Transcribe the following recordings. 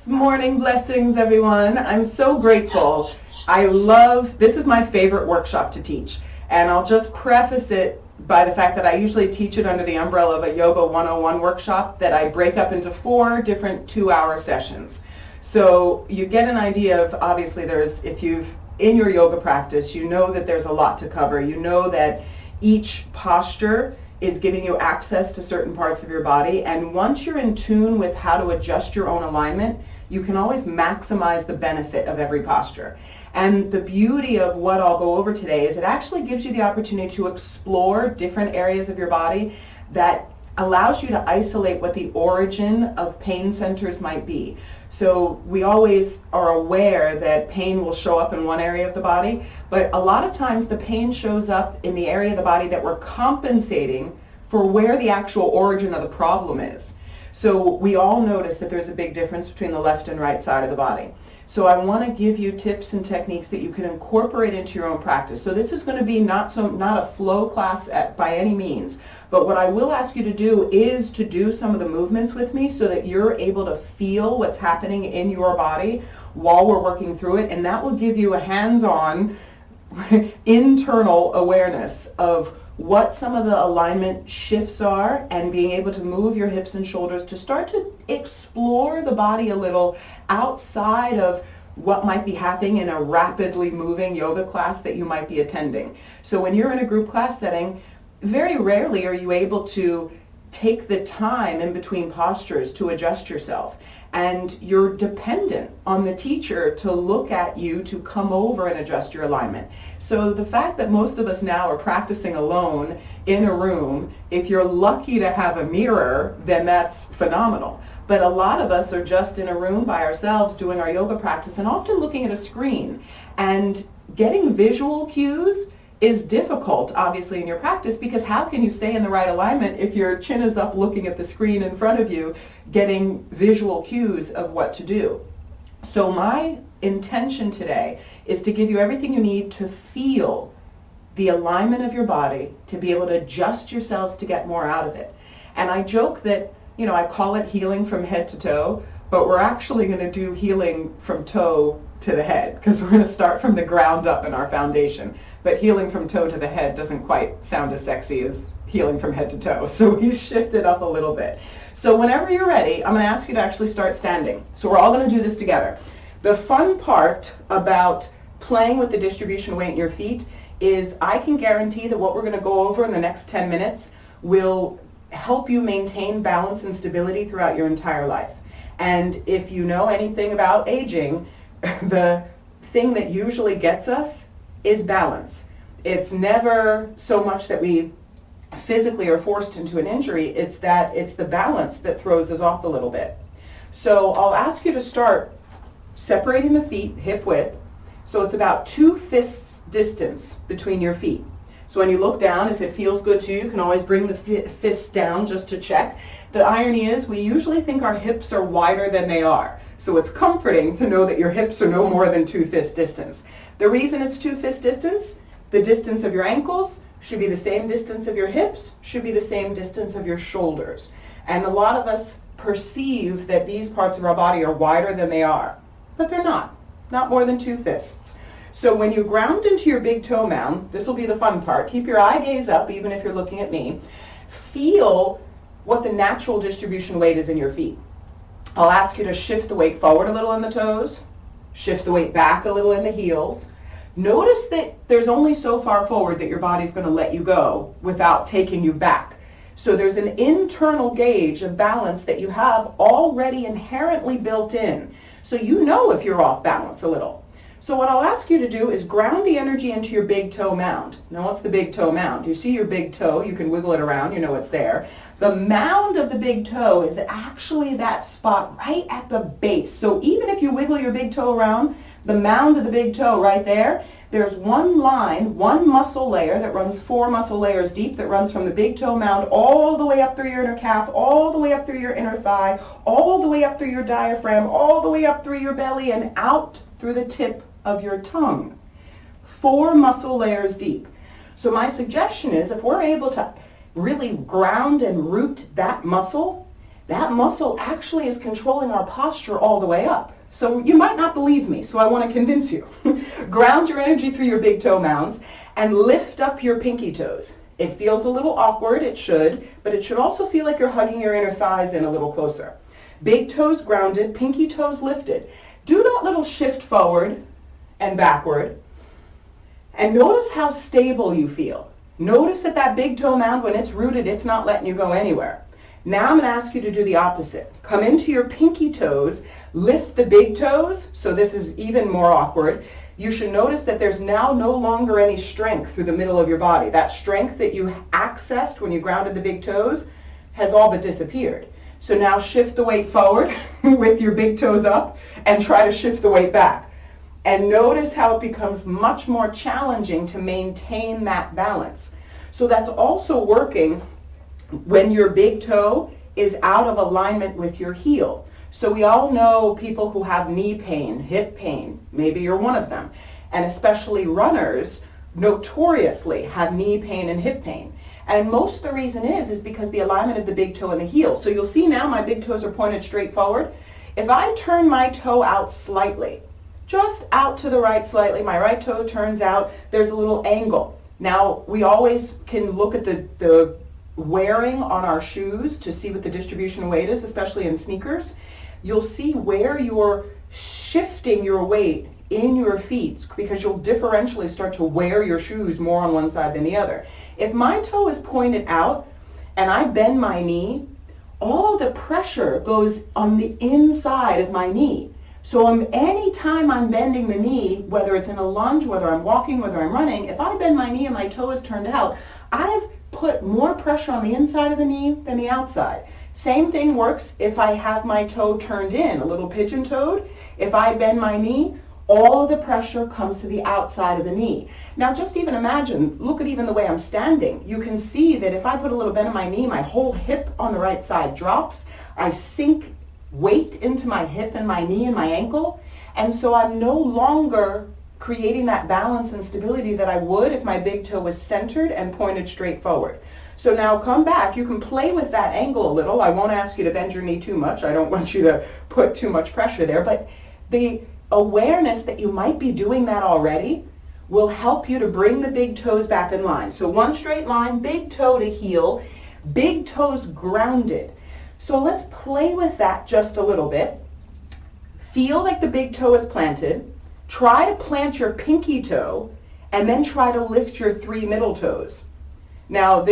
Morning blessings, everyone. I'm so grateful. This is my favorite workshop to teach. And I'll just preface it by the fact that I usually teach it under the umbrella of a Yoga 101 workshop that I break up into 4 different 2-hour sessions. So you get an idea of, obviously if you've in your yoga practice, you know that there's a lot to cover. You know that each posture is giving you access to certain parts of your body. And once you're in tune with how to adjust your own alignment, you can always maximize the benefit of every posture. And the beauty of what I'll go over today is it actually gives you the opportunity to explore different areas of your body that allows you to isolate what the origin of pain centers might be. So we always are aware that pain will show up in one area of the body, but a lot of times the pain shows up in the area of the body that we're compensating for where the actual origin of the problem is. So we all notice that there's a big difference between the left and right side of the body. So I want to give you tips and techniques that you can incorporate into your own practice. So this is going to be not a flow class by any means, but what I will ask you to do is to do some of the movements with me so that you're able to feel what's happening in your body while we're working through it, and that will give you a hands-on internal awareness of what some of the alignment shifts are, and being able to move your hips and shoulders to start to explore the body a little outside of what might be happening in a rapidly moving yoga class that you might be attending. So when you're in a group class setting, very rarely are you able to take the time in between postures to adjust yourself. And you're dependent on the teacher to look at you to come over and adjust your alignment. So the fact that most of us now are practicing alone in a room, if you're lucky to have a mirror, then that's phenomenal. But a lot of us are just in a room by ourselves doing our yoga practice and often looking at a screen. And getting visual cues is difficult, obviously, in your practice, because how can you stay in the right alignment if your chin is up looking at the screen in front of you, getting visual cues of what to do? So my intention today is to give you everything you need to feel the alignment of your body, to be able to adjust yourselves to get more out of it. And I joke that, I call it healing from head to toe, but we're actually going to do healing from toe to the head, because we're going to start from the ground up in our foundation. But healing from toe to the head doesn't quite sound as sexy as healing from head to toe. So we shifted up a little bit. So whenever you're ready, I'm going to ask you to actually start standing. So we're all going to do this together. The fun part about playing with the distribution weight in your feet is I can guarantee that what we're going to go over in the next 10 minutes will help you maintain balance and stability throughout your entire life. And if you know anything about aging, the thing that usually gets us is balance. It's never so much that we physically are forced into an injury, it's the balance that throws us off a little bit. So I'll ask you to start separating the feet hip width, so it's about 2 fists distance between your feet. So when you look down, if it feels good to you, you can always bring the fists down just to check. The irony is we usually think our hips are wider than they are. So it's comforting to know that your hips are no more than 2 fist distance. The reason it's 2 fist distance, the distance of your ankles should be the same distance of your hips, should be the same distance of your shoulders. And a lot of us perceive that these parts of our body are wider than they are, but they're not more than 2 fists. So when you ground into your big toe mound, this will be the fun part. Keep your eye gaze up even if you're looking at me. Feel what the natural distribution weight is in your feet. I'll ask you to shift the weight forward a little in the toes, shift the weight back a little in the heels. Notice that there's only so far forward that your body's going to let you go without taking you back. So there's an internal gauge of balance that you have already inherently built in. So you know if you're off balance a little. So what I'll ask you to do is ground the energy into your big toe mound. Now what's the big toe mound? You see your big toe, you can wiggle it around, you know it's there. The mound of the big toe is actually that spot right at the base. So even if you wiggle your big toe around, the mound of the big toe right there, there's one line, one muscle layer that runs 4 muscle layers deep that runs from the big toe mound all the way up through your inner calf, all the way up through your inner thigh, all the way up through your diaphragm, all the way up through your belly and out through the tip of your tongue. 4 muscle layers deep. So my suggestion is if we're able to really ground and root that muscle, that muscle actually is controlling our posture all the way up. So you might not believe me, so I want to convince you. Ground your energy through your big toe mounds and lift up your pinky toes. It feels a little awkward, it should, but it should also feel like you're hugging your inner thighs in a little closer. Big toes grounded, pinky toes lifted. Do that little shift forward and backward, and notice how stable you feel. Notice that that big toe mound, when it's rooted, it's not letting you go anywhere. Now I'm going to ask you to do the opposite. Come into your pinky toes, lift the big toes, so this is even more awkward. You should notice that there's now no longer any strength through the middle of your body. That strength that you accessed when you grounded the big toes has all but disappeared. So now shift the weight forward with your big toes up and try to shift the weight back. And notice how it becomes much more challenging to maintain that balance. So that's also working when your big toe is out of alignment with your heel. So we all know people who have knee pain, hip pain, maybe you're one of them, and especially runners notoriously have knee pain and hip pain. And most of the reason is because the alignment of the big toe and the heel. So you'll see now my big toes are pointed straight forward. If I turn my toe out slightly, just out to the right slightly, my right toe turns out, there's a little angle. Now we always can look at the wearing on our shoes to see what the distribution of weight is, especially in sneakers. You'll see where you're shifting your weight in your feet because you'll differentially start to wear your shoes more on one side than the other. If my toe is pointed out and I bend my knee, all the pressure goes on the inside of my knee. So anytime I'm bending the knee, whether it's in a lunge, whether I'm walking, whether I'm running, if I bend my knee and my toe is turned out, I've put more pressure on the inside of the knee than the outside. Same thing works if I have my toe turned in, a little pigeon-toed. If I bend my knee, all of the pressure comes to the outside of the knee. Now just even imagine, look at even the way I'm standing. You can see that if I put a little bend in my knee, my whole hip on the right side drops. I sink weight into my hip and my knee and my ankle. And so I'm no longer creating that balance and stability that I would if my big toe was centered and pointed straight forward. So now come back. You can play with that angle a little. I won't ask you to bend your knee too much. I don't want you to put too much pressure there. But the awareness that you might be doing that already will help you to bring the big toes back in line. So one straight line, big toe to heel, big toes grounded. So let's play with that just a little bit. Feel like the big toe is planted. Try to plant your pinky toe and then try to lift your 3 middle toes. Now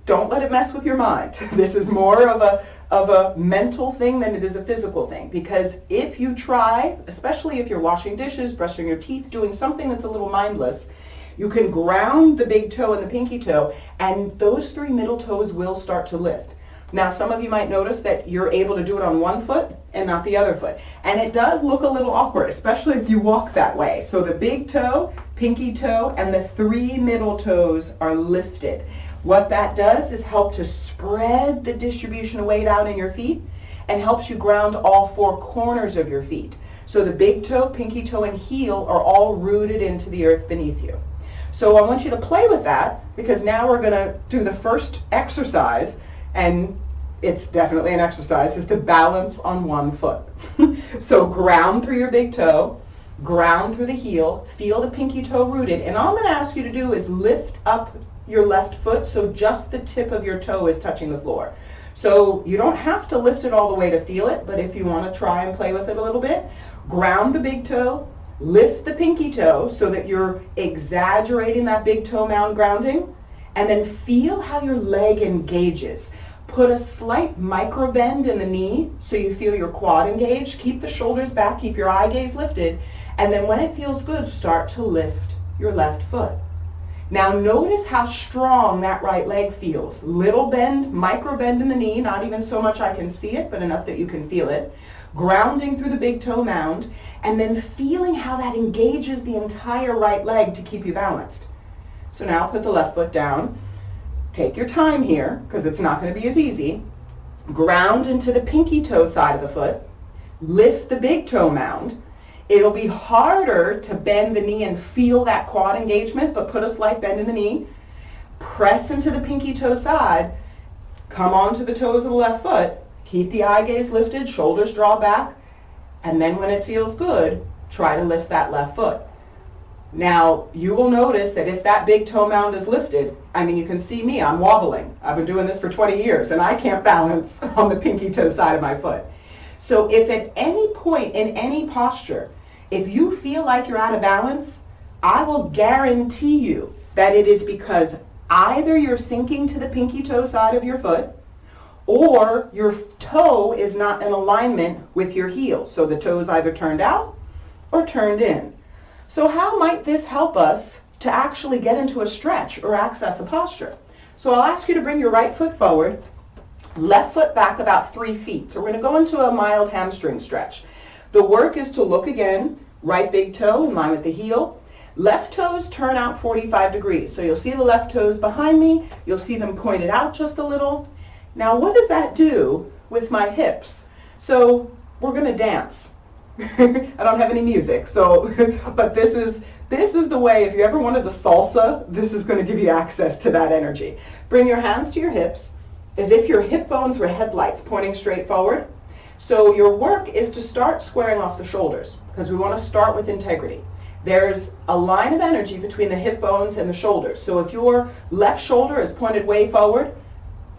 don't let it mess with your mind. This is more of a mental thing than it is a physical thing. Because if you try, especially if you're washing dishes, brushing your teeth, doing something that's a little mindless, you can ground the big toe and the pinky toe and those 3 middle toes will start to lift. Now some of you might notice that you're able to do it on one foot and not the other foot. And it does look a little awkward, especially if you walk that way. So the big toe, pinky toe, and the 3 middle toes are lifted. What that does is help to spread the distribution of weight out in your feet and helps you ground all 4 corners of your feet. So the big toe, pinky toe, and heel are all rooted into the earth beneath you. So I want you to play with that because now we're going to do the first exercise, and it's definitely an exercise, is to balance on one foot. So ground through your big toe, ground through the heel, feel the pinky toe rooted, and all I'm going to ask you to do is lift up your left foot so just the tip of your toe is touching the floor. So you don't have to lift it all the way to feel it, but if you want to try and play with it a little bit, ground the big toe, lift the pinky toe so that you're exaggerating that big toe mound grounding, and then feel how your leg engages. Put a slight micro bend in the knee so you feel your quad engaged. Keep the shoulders back, keep your eye gaze lifted, and then when it feels good, start to lift your left foot. Now notice how strong that right leg feels. Little bend, micro bend in the knee, not even so much I can see it, but enough that you can feel it. Grounding through the big toe mound, and then feeling how that engages the entire right leg to keep you balanced. So now put the left foot down. Take your time here, because it's not going to be as easy. Ground into the pinky toe side of the foot. Lift the big toe mound. It'll be harder to bend the knee and feel that quad engagement, but put a slight bend in the knee. Press into the pinky toe side. Come onto the toes of the left foot. Keep the eye gaze lifted, shoulders draw back, and then when it feels good, try to lift that left foot. Now, you will notice that if that big toe mound is lifted, I mean, you can see me, I'm wobbling. I've been doing this for 20 years, and I can't balance on the pinky toe side of my foot. So if at any point in any posture, if you feel like you're out of balance, I will guarantee you that it is because either you're sinking to the pinky toe side of your foot, or your toe is not in alignment with your heel. So the toe is either turned out or turned in. So how might this help us to actually get into a stretch or access a posture? So I'll ask you to bring your right foot forward, left foot back about 3 feet. So we're going to go into a mild hamstring stretch. The work is to look again, right big toe in line with the heel. Left toes turn out 45 degrees. So you'll see the left toes behind me. You'll see them pointed out just a little. Now what does that do with my hips? So we're going to dance. I don't have any music, so but this is the way. If you ever wanted to salsa, this is going to give you access to that energy. Bring your hands to your hips as if your hip bones were headlights pointing straight forward. So your work is to start squaring off the shoulders because we want to start with integrity. There's a line of energy between the hip bones and the shoulders. So if your left shoulder is pointed way forward,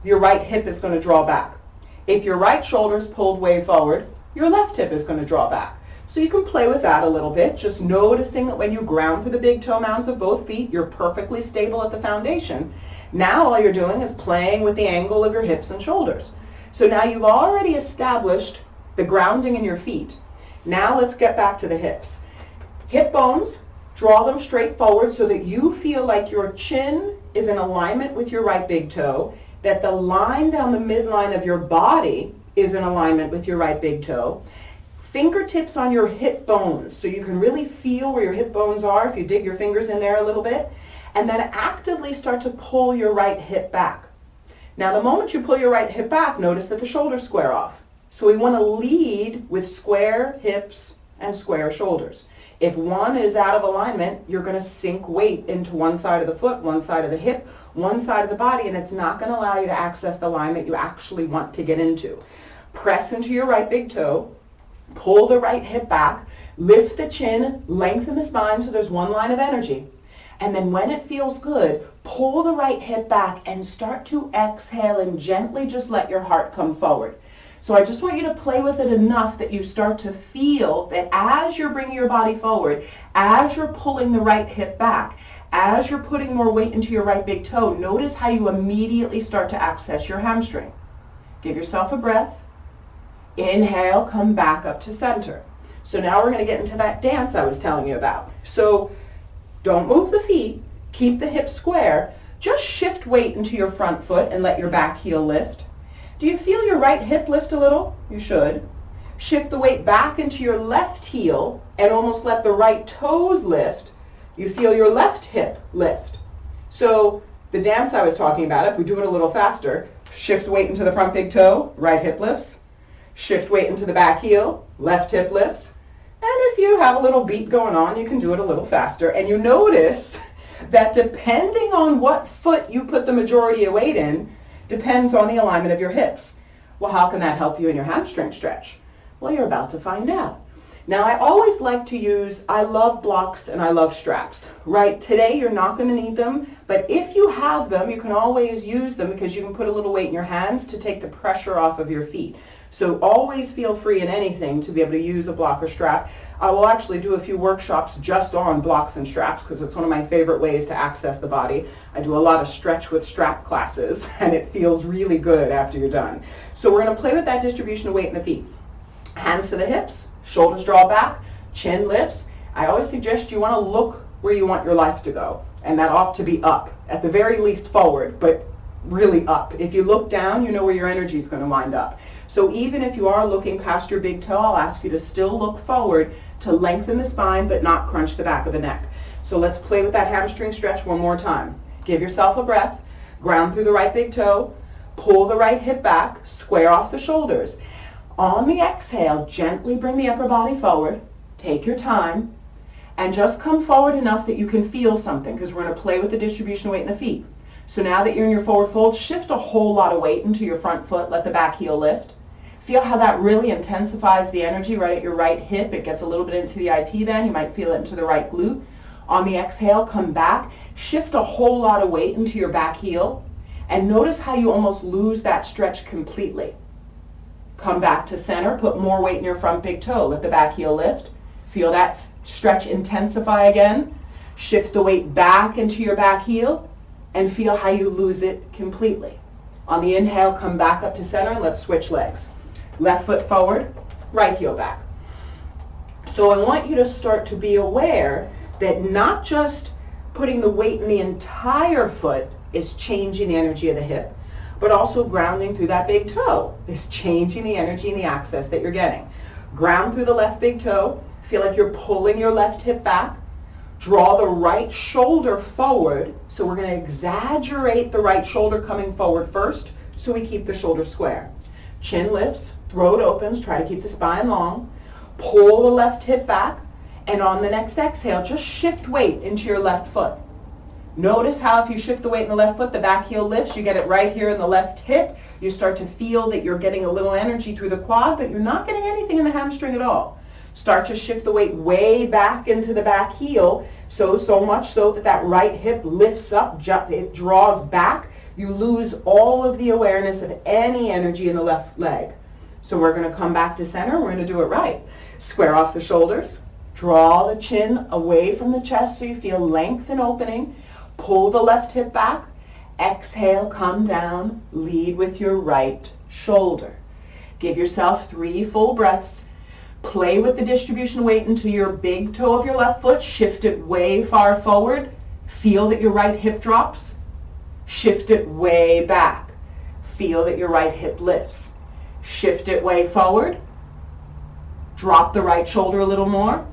your right hip is going to draw back. If your right shoulder is pulled way forward, your left hip is going to draw back. So you can play with that a little bit, just noticing that when you ground for the big toe mounds of both feet, you're perfectly stable at the foundation. Now all you're doing is playing with the angle of your hips and shoulders. So now you've already established the grounding in your feet. Now let's get back to the hips. Hip bones, draw them straight forward so that you feel like your chin is in alignment with your right big toe, that the line down the midline of your body is in alignment with your right big toe. Fingertips on your hip bones so you can really feel where your hip bones are if you dig your fingers in there a little bit. And then actively start to pull your right hip back. Now the moment you pull your right hip back, notice that the shoulders square off. So we want to lead with square hips and square shoulders. If one is out of alignment, you're going to sink weight into one side of the foot, one side of the hip, one side of the body, and it's not going to allow you to access the line that you actually want to get into. Press into your right big toe, pull the right hip back, lift the chin, lengthen the spine so there's one line of energy. And then when it feels good, pull the right hip back and start to exhale and gently just let your heart come forward. So I just want you to play with it enough that you start to feel that as you're bringing your body forward, as you're pulling the right hip back, as you're putting more weight into your right big toe, notice how you immediately start to access your hamstring. Give yourself a breath. Inhale, come back up to center. So now we're going to get into that dance I was telling you about. So don't move the feet. Keep the hips square. Just shift weight into your front foot and let your back heel lift. Do you feel your right hip lift a little? You should. Shift the weight back into your left heel and almost let the right toes lift. You feel your left hip lift. So the dance I was talking about, if we do it a little faster, shift weight into the front big toe, right hip lifts. Shift weight into the back heel, left hip lifts. And if you have a little beat going on, you can do it a little faster. And you notice that depending on what foot you put the majority of weight in, depends on the alignment of your hips. Well, how can that help you in your hamstring stretch? Well, you're about to find out. Now, I always like to use, I love blocks and I love straps, right? Today, you're not going to need them, but if you have them, you can always use them because you can put a little weight in your hands to take the pressure off of your feet. So always feel free in anything to be able to use a block or strap. I will actually do a few workshops just on blocks and straps because it's one of my favorite ways to access the body. I do a lot of stretch with strap classes and it feels really good after you're done. So we're going to play with that distribution of weight in the feet. Hands to the hips, shoulders draw back, chin lifts. I always suggest you want to look where you want your life to go, and that ought to be up, at the very least forward, but really up. If you look down, you know where your energy is going to wind up. So even if you are looking past your big toe, I'll ask you to still look forward to lengthen the spine but not crunch the back of the neck. So let's play with that hamstring stretch one more time. Give yourself a breath, ground through the right big toe, pull the right hip back, square off the shoulders. On the exhale, gently bring the upper body forward, take your time, and just come forward enough that you can feel something because we're going to play with the distribution of weight in the feet. So now that you're in your forward fold, shift a whole lot of weight into your front foot, let the back heel lift. Feel how that really intensifies the energy right at your right hip. It gets a little bit into the IT band. You might feel it into the right glute. On the exhale, come back. Shift a whole lot of weight into your back heel. And notice how you almost lose that stretch completely. Come back to center. Put more weight in your front big toe. Let the back heel lift. Feel that stretch intensify again. Shift the weight back into your back heel and feel how you lose it completely. On the inhale, come back up to center and let's switch legs. Left foot forward, right heel back. So I want you to start to be aware that not just putting the weight in the entire foot is changing the energy of the hip, but also grounding through that big toe is changing the energy and the access that you're getting. Ground through the left big toe. Feel like you're pulling your left hip back. Draw the right shoulder forward. So we're going to exaggerate the right shoulder coming forward first so we keep the shoulder square. Chin lifts, throat opens, try to keep the spine long. Pull the left hip back, and on the next exhale, just shift weight into your left foot. Notice how if you shift the weight in the left foot, the back heel lifts, you get it right here in the left hip. You start to feel that you're getting a little energy through the quad, but you're not getting anything in the hamstring at all. Start to shift the weight way back into the back heel, so much so that that right hip lifts up, it draws back. You lose all of the awareness of any energy in the left leg. So we're going to come back to center. We're going to do it right. Square off the shoulders. Draw the chin away from the chest so you feel length and opening. Pull the left hip back. Exhale, come down. Lead with your right shoulder. Give yourself 3 full breaths. Play with the distribution weight into your big toe of your left foot. Shift it way far forward. Feel that your right hip drops. Shift it way back. Feel that your right hip lifts. Shift it way forward. Drop the right shoulder a little more.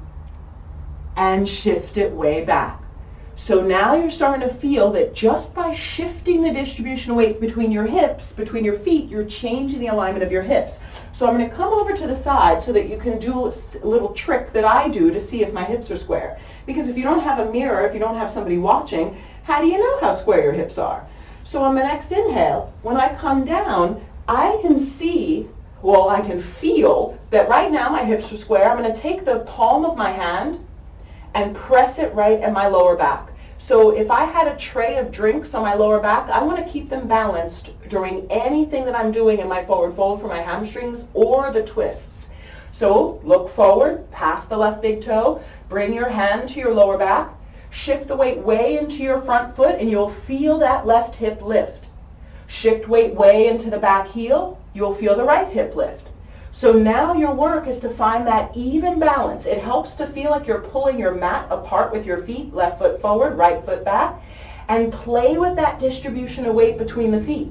And shift it way back. So now you're starting to feel that just by shifting the distribution weight between your hips, between your feet, you're changing the alignment of your hips. So I'm going to come over to the side so that you can do a little trick that I do to see if my hips are square. Because if you don't have a mirror, if you don't have somebody watching, how do you know how square your hips are? So on the next inhale, when I come down, I can see, well, I can feel that right now my hips are square. I'm going to take the palm of my hand and press it right at my lower back. So if I had a tray of drinks on my lower back, I want to keep them balanced during anything that I'm doing in my forward fold for my hamstrings or the twists. So look forward, past the left big toe, bring your hand to your lower back, shift the weight way into your front foot and you'll feel that left hip lift. Shift weight way into the back heel, you'll feel the right hip lift. So now your work is to find that even balance. It helps to feel like you're pulling your mat apart with your feet, left foot forward, right foot back, and play with that distribution of weight between the feet.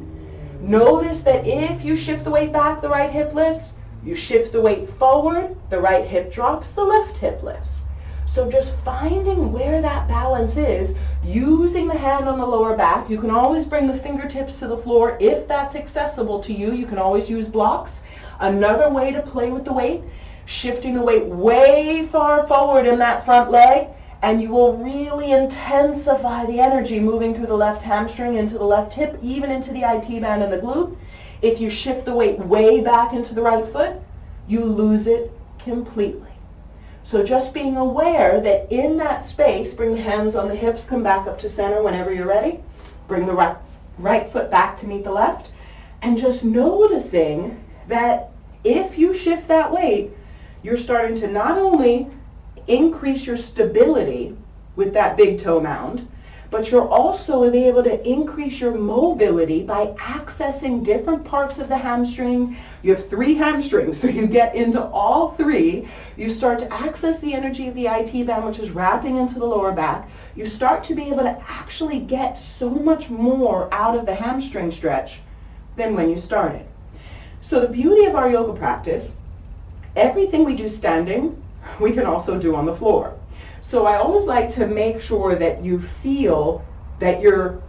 Notice that if you shift the weight back, the right hip lifts. You shift the weight forward, the right hip drops, the left hip lifts. So just finding where that balance is, using the hand on the lower back. You can always bring the fingertips to the floor if that's accessible to you. You can always use blocks. Another way to play with the weight, shifting the weight way far forward in that front leg, and you will really intensify the energy moving through the left hamstring into the left hip, even into the IT band and the glute. If you shift the weight way back into the right foot, you lose it completely. So just being aware that in that space, bring the hands on the hips, come back up to center whenever you're ready. Bring the right foot back to meet the left, and just noticing that if you shift that weight, you're starting to not only increase your stability with that big toe mound, but you're also able to increase your mobility by accessing different parts of the hamstrings. You have 3 hamstrings, so you get into all 3. You start to access the energy of the IT band, which is wrapping into the lower back. You start to be able to actually get so much more out of the hamstring stretch than when you started. So the beauty of our yoga practice, everything we do standing, we can also do on the floor. So I always like to make sure that you feel that you're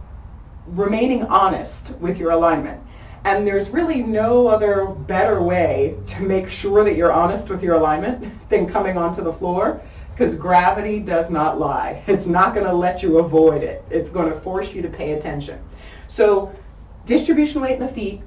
remaining honest with your alignment. And there's really no other better way to make sure that you're honest with your alignment than coming onto the floor, because gravity does not lie. It's not going to let you avoid it. It's going to force you to pay attention. So distribution weight in the feet,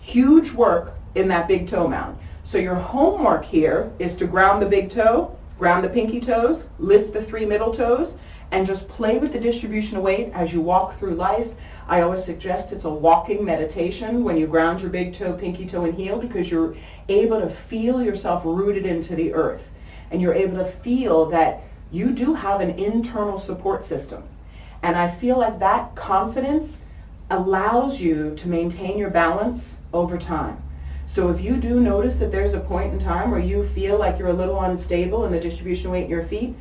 Huge work in that big toe mound. So your homework here is to ground the big toe, ground the pinky toes, lift the 3 middle toes, and just play with the distribution of weight as you walk through life. I always suggest it's a walking meditation when you ground your big toe, pinky toe, and heel, because you're able to feel yourself rooted into the earth. And you're able to feel that you do have an internal support system. And I feel like that confidence allows you to maintain your balance over time. So if you do notice that there's a point in time where you feel like you're a little unstable in the distribution of weight in your feet,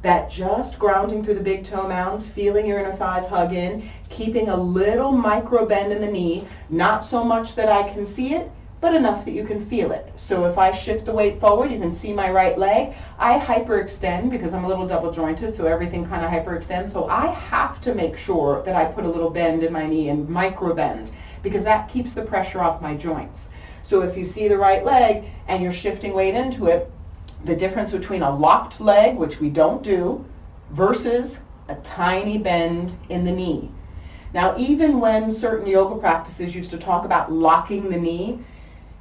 that just grounding through the big toe mounds, feeling your inner thighs hug in, keeping a little micro bend in the knee, not so much that I can see it, but enough that you can feel it. So if I shift the weight forward, you can see my right leg. I hyperextend because I'm a little double jointed, so everything kind of hyperextends. So I have to make sure that I put a little bend in my knee and micro bend, because that keeps the pressure off my joints. So if you see the right leg and you're shifting weight into it, the difference between a locked leg, which we don't do, versus a tiny bend in the knee. Now, even when certain yoga practices used to talk about locking the knee,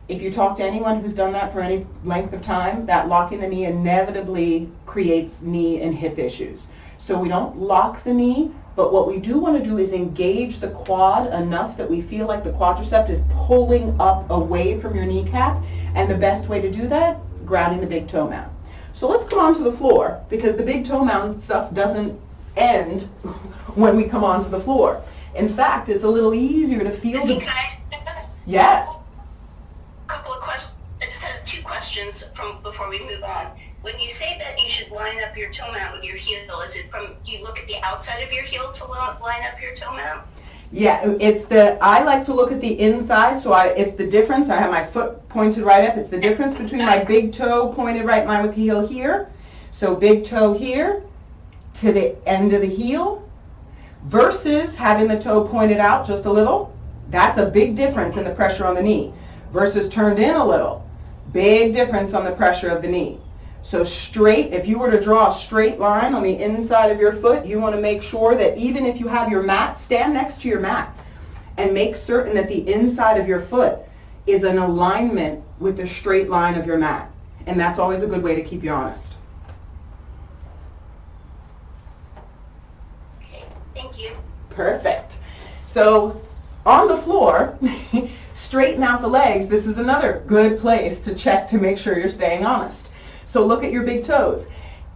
if you talk to anyone who's done that for any length of time, that locking the knee inevitably creates knee and hip issues. So we don't lock the knee, but what we do want to do is engage the quad enough that we feel like the quadricep is pulling up away from your kneecap. And the best way to do that, grounding the big toe mound. So let's come onto the floor, because the big toe mound stuff doesn't end when we come onto the floor. In fact, it's a little easier to feel Christine, can I Yes. couple of questions? I just had 2 questions from before we move on. When you say that you should line up your toe mount with your heel, is it from you look at the outside of your heel to line up your toe mount? Yeah, I like to look at the inside, so it's the difference. I have my foot pointed right up. It's the difference between my big toe pointed right in line with the heel here. So big toe here to the end of the heel versus having the toe pointed out just a little. That's a big difference in the pressure on the knee. Versus turned in a little. Big difference on the pressure of the knee. So straight, if you were to draw a straight line on the inside of your foot, you want to make sure that even if you have your mat, stand next to your mat and make certain that the inside of your foot is in alignment with the straight line of your mat. And that's always a good way to keep you honest. Okay, thank you. Perfect. So on the floor, straighten out the legs. This is another good place to check to make sure you're staying honest. So look at your big toes.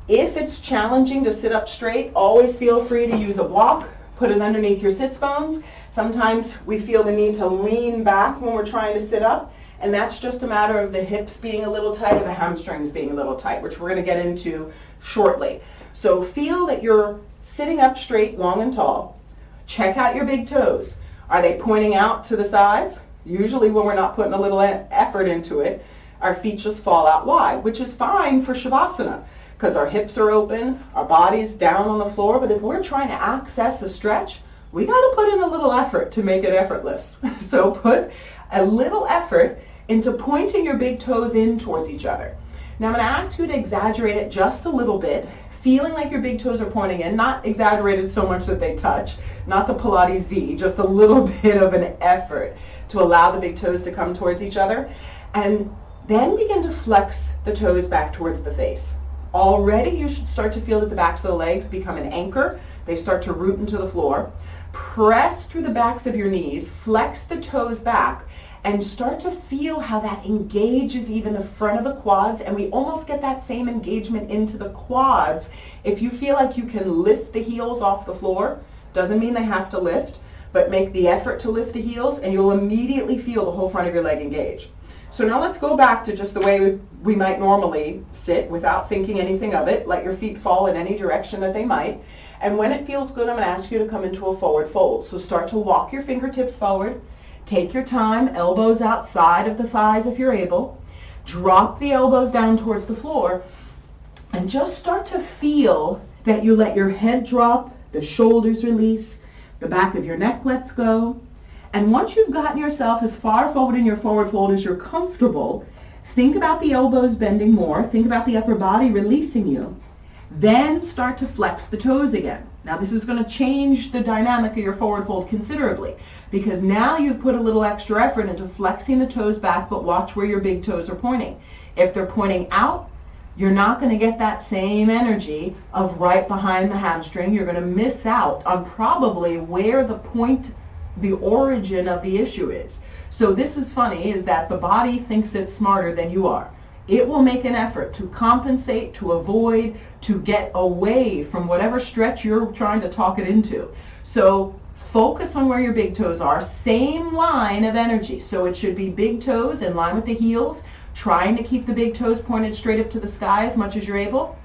If it's challenging to sit up straight, always feel free to use a block. Put it underneath your sits bones. Sometimes we feel the need to lean back when we're trying to sit up, and that's just a matter of the hips being a little tight or the hamstrings being a little tight, which we're going to get into shortly. So feel that you're sitting up straight, long and tall. Check out your big toes. Are they pointing out to the sides? Usually when we're not putting a little effort into it, our feet just fall out wide, which is fine for Shavasana because our hips are open, our body's down on the floor. But if we're trying to access a stretch, we got to put in a little effort to make it effortless. So put a little effort into pointing your big toes in towards each other. Now I'm going to ask you to exaggerate it just a little bit, feeling like your big toes are pointing in, not exaggerated so much that they touch, not the Pilates V, just a little bit of an effort to allow the big toes to come towards each other. And then begin to flex the toes back towards the face. Already you should start to feel that the backs of the legs become an anchor. They start to root into the floor. Press through the backs of your knees, flex the toes back, and start to feel how that engages even the front of the quads, and we almost get that same engagement into the quads. If you feel like you can lift the heels off the floor, doesn't mean they have to lift, but make the effort to lift the heels, and you'll immediately feel the whole front of your leg engage. So now let's go back to just the way we might normally sit without thinking anything of it. Let your feet fall in any direction that they might. And when it feels good, I'm going to ask you to come into a forward fold. So start to walk your fingertips forward. Take your time, elbows outside of the thighs if you're able. Drop the elbows down towards the floor. And just start to feel that you let your head drop, the shoulders release, the back of your neck lets go. And once you've gotten yourself as far forward in your forward fold as you're comfortable, think about the elbows bending more. Think about the upper body releasing you. Then start to flex the toes again. Now this is going to change the dynamic of your forward fold considerably, because now you've put a little extra effort into flexing the toes back, but watch where your big toes are pointing. If they're pointing out, you're not going to get that same energy of right behind the hamstring. You're going to miss out on probably where the origin of the issue is. So this is funny, is that the body thinks it's smarter than you are. It will make an effort to compensate, to avoid, to get away from whatever stretch you're trying to talk it into. So focus on where your big toes are, same line of energy. So it should be big toes in line with the heels, trying to keep the big toes pointed straight up to the sky as much as you're able.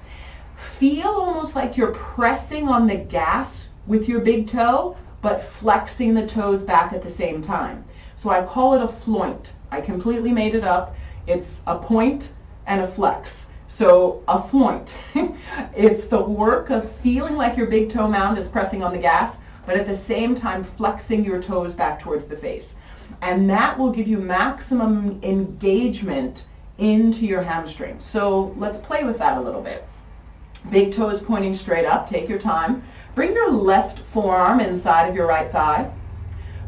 Feel almost like you're pressing on the gas with your big toe, but flexing the toes back at the same time. So I call it a floint. I completely made it up. It's a point and a flex. So a floint. It's the work of feeling like your big toe mound is pressing on the gas, but at the same time flexing your toes back towards the face. And that will give you maximum engagement into your hamstring. So let's play with that a little bit. Big toes pointing straight up. Take your time. Bring your left forearm inside of your right thigh.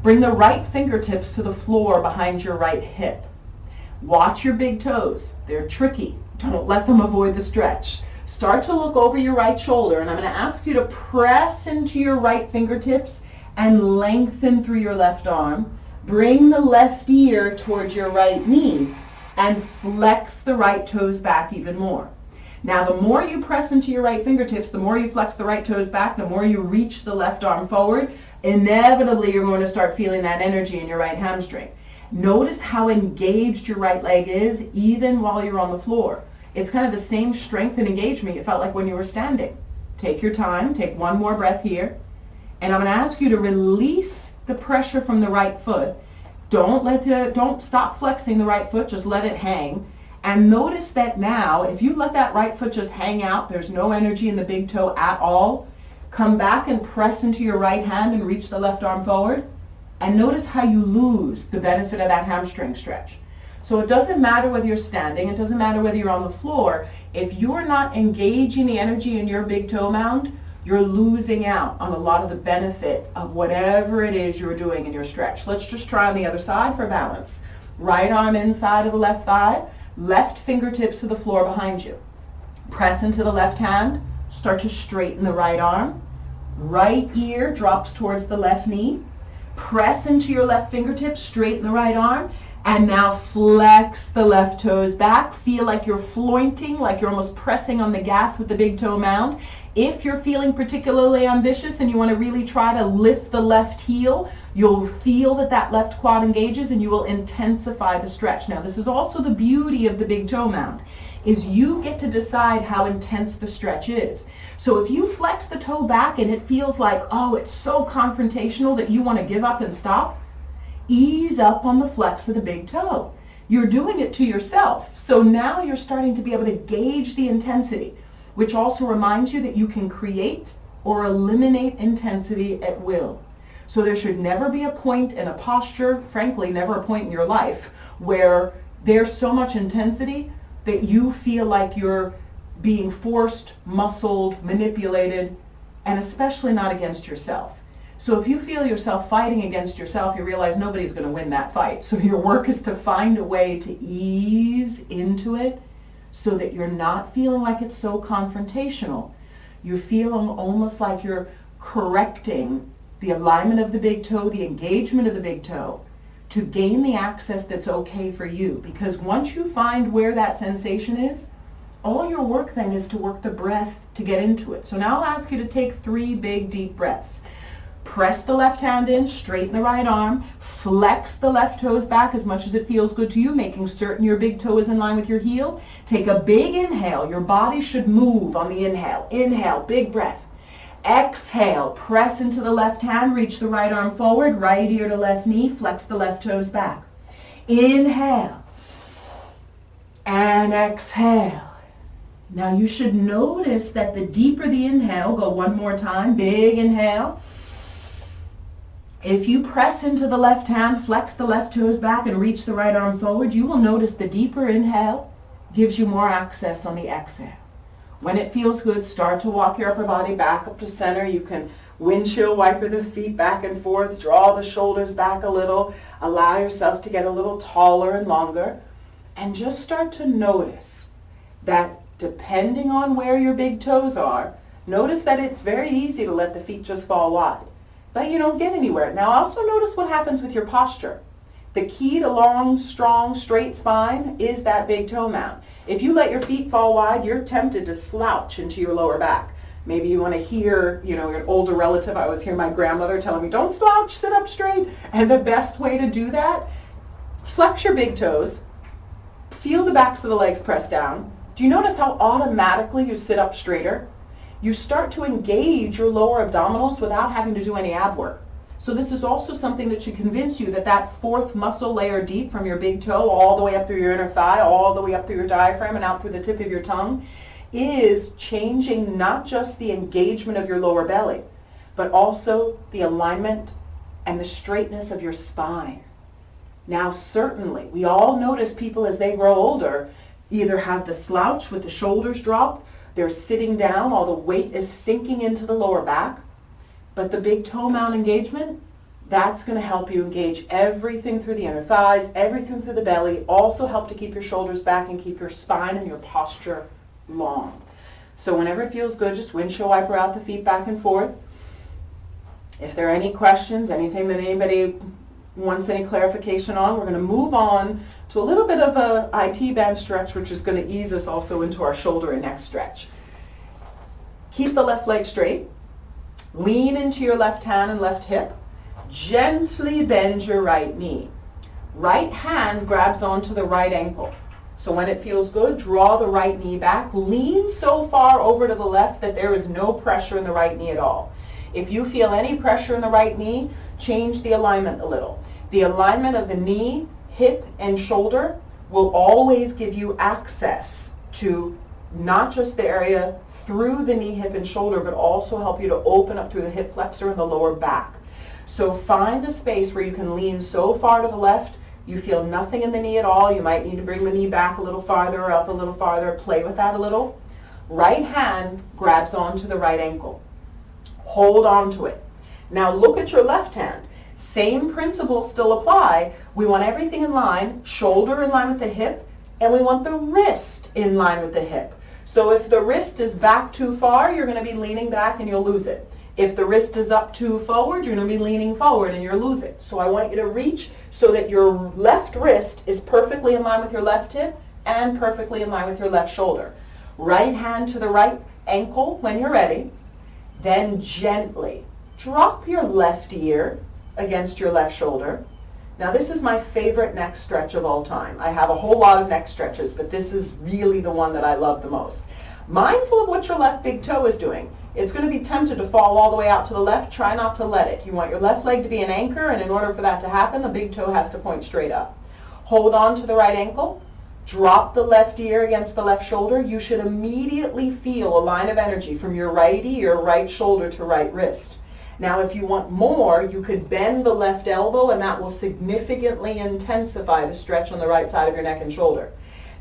Bring the right fingertips to the floor behind your right hip. Watch your big toes. They're tricky. Don't let them avoid the stretch. Start to look over your right shoulder, and I'm going to ask you to press into your right fingertips and lengthen through your left arm. Bring the left ear towards your right knee and flex the right toes back even more. Now, the more you press into your right fingertips, the more you flex the right toes back, the more you reach the left arm forward, inevitably you're going to start feeling that energy in your right hamstring. Notice how engaged your right leg is even while you're on the floor. It's kind of the same strength and engagement you felt like when you were standing. Take your time, take one more breath here, and I'm going to ask you to release the pressure from the right foot. Don't stop flexing the right foot, just let it hang. And notice that now, if you let that right foot just hang out, there's no energy in the big toe at all. Come back and press into your right hand and reach the left arm forward. And notice how you lose the benefit of that hamstring stretch. So it doesn't matter whether you're standing, it doesn't matter whether you're on the floor. If you're not engaging the energy in your big toe mound, you're losing out on a lot of the benefit of whatever it is you're doing in your stretch. Let's just try on the other side for balance. Right arm inside of the left thigh, left fingertips to the floor behind you. Press into the left hand, start to straighten the right arm. Right ear drops towards the left knee. Press into your left fingertips, straighten the right arm, and now flex the left toes back. Feel like you're flointing, like you're almost pressing on the gas with the big toe mound. If you're feeling particularly ambitious and you want to really try to lift the left heel, you'll feel that that left quad engages and you will intensify the stretch. Now, this is also the beauty of the big toe mound, is you get to decide how intense the stretch is. So if you flex the toe back and it feels like, oh, it's so confrontational that you want to give up and stop, ease up on the flex of the big toe. You're doing it to yourself. So now you're starting to be able to gauge the intensity, which also reminds you that you can create or eliminate intensity at will. So there should never be a point in a posture, frankly, never a point in your life, where there's so much intensity that you feel like you're being forced, muscled, manipulated, and especially not against yourself. So if you feel yourself fighting against yourself, you realize nobody's going to win that fight. So your work is to find a way to ease into it so that you're not feeling like it's so confrontational. You're feeling almost like you're correcting the alignment of the big toe, the engagement of the big toe, to gain the access that's okay for you. Because once you find where that sensation is, all your work then is to work the breath to get into it. So now I'll ask you to take 3 big deep breaths. Press the left hand in, straighten the right arm, flex the left toes back as much as it feels good to you, making certain your big toe is in line with your heel. Take a big inhale. Your body should move on the inhale. Inhale, big breath. Exhale, press into the left hand, reach the right arm forward, right ear to left knee, flex the left toes back. Inhale and exhale. Now you should notice that the deeper the inhale, go one more time, big inhale. If you press into the left hand, flex the left toes back and reach the right arm forward, you will notice the deeper inhale gives you more access on the exhale. When it feels good, start to walk your upper body back up to center. You can windshield wiper the feet back and forth, draw the shoulders back a little, allow yourself to get a little taller and longer, and just start to notice that depending on where your big toes are, notice that it's very easy to let the feet just fall wide, but you don't get anywhere. Now also notice what happens with your posture. The key to long, strong, straight spine is that big toe mound. If you let your feet fall wide, you're tempted to slouch into your lower back. Maybe you want to hear, your older relative. I always hear my grandmother telling me, don't slouch, sit up straight. And the best way to do that, flex your big toes, feel the backs of the legs press down. Do you notice how automatically you sit up straighter? You start to engage your lower abdominals without having to do any ab work. So this is also something that should convince you that that fourth muscle layer deep from your big toe all the way up through your inner thigh, all the way up through your diaphragm and out through the tip of your tongue is changing not just the engagement of your lower belly, but also the alignment and the straightness of your spine. Now certainly, we all notice people as they grow older either have the slouch with the shoulders dropped, they're sitting down, all the weight is sinking into the lower back. But the big toe mound engagement, that's going to help you engage everything through the inner thighs, everything through the belly, also help to keep your shoulders back and keep your spine and your posture long. So whenever it feels good, just windshield wiper out the feet back and forth. If there are any questions, anything that anybody wants any clarification on, we're going to move on to a little bit of a IT band stretch, which is going to ease us also into our shoulder and neck stretch. Keep the left leg straight. Lean into your left hand and left hip. Gently bend your right knee. Right hand grabs onto the right ankle. So when it feels good, draw the right knee back. Lean so far over to the left that there is no pressure in the right knee at all. If you feel any pressure in the right knee, change the alignment a little. The alignment of the knee, hip, and shoulder will always give you access to not just the area through the knee, hip, and shoulder, but also help you to open up through the hip flexor and the lower back. So find a space where you can lean so far to the left, you feel nothing in the knee at all. You might need to bring the knee back a little farther or up a little farther. Play with that a little. Right hand grabs onto the right ankle. Hold on to it. Now look at your left hand. Same principles still apply. We want everything in line, shoulder in line with the hip, and we want the wrist in line with the hip. So if the wrist is back too far, you're going to be leaning back and you'll lose it. If the wrist is up too forward, you're going to be leaning forward and you'll lose it. So I want you to reach so that your left wrist is perfectly in line with your left hip and perfectly in line with your left shoulder. Right hand to the right ankle when you're ready. Then gently drop your left ear against your left shoulder. Now this is my favorite neck stretch of all time. I have a whole lot of neck stretches, but this is really the one that I love the most. Mindful of what your left big toe is doing. It's going to be tempted to fall all the way out to the left. Try not to let it. You want your left leg to be an anchor, and in order for that to happen, the big toe has to point straight up. Hold on to the right ankle. Drop the left ear against the left shoulder. You should immediately feel a line of energy from your right ear, right shoulder to right wrist. Now, if you want more, you could bend the left elbow, and that will significantly intensify the stretch on the right side of your neck and shoulder.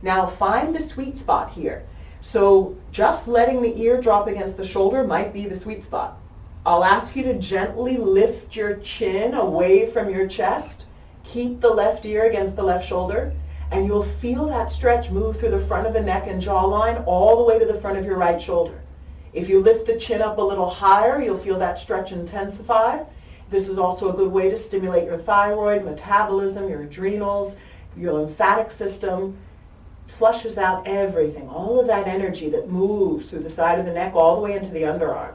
Now, find the sweet spot here. So just letting the ear drop against the shoulder might be the sweet spot. I'll ask you to gently lift your chin away from your chest. Keep the left ear against the left shoulder, and you'll feel that stretch move through the front of the neck and jawline all the way to the front of your right shoulder. If you lift the chin up a little higher, you'll feel that stretch intensify. This is also a good way to stimulate your thyroid, metabolism, your adrenals, your lymphatic system. Flushes out everything, all of that energy that moves through the side of the neck all the way into the underarm.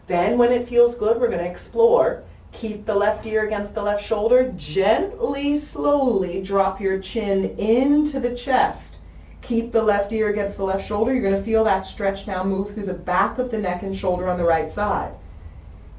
Then when it feels good, we're going to explore. Keep the left ear against the left shoulder. Gently, slowly drop your chin into the chest. Keep the left ear against the left shoulder. You're going to feel that stretch now move through the back of the neck and shoulder on the right side.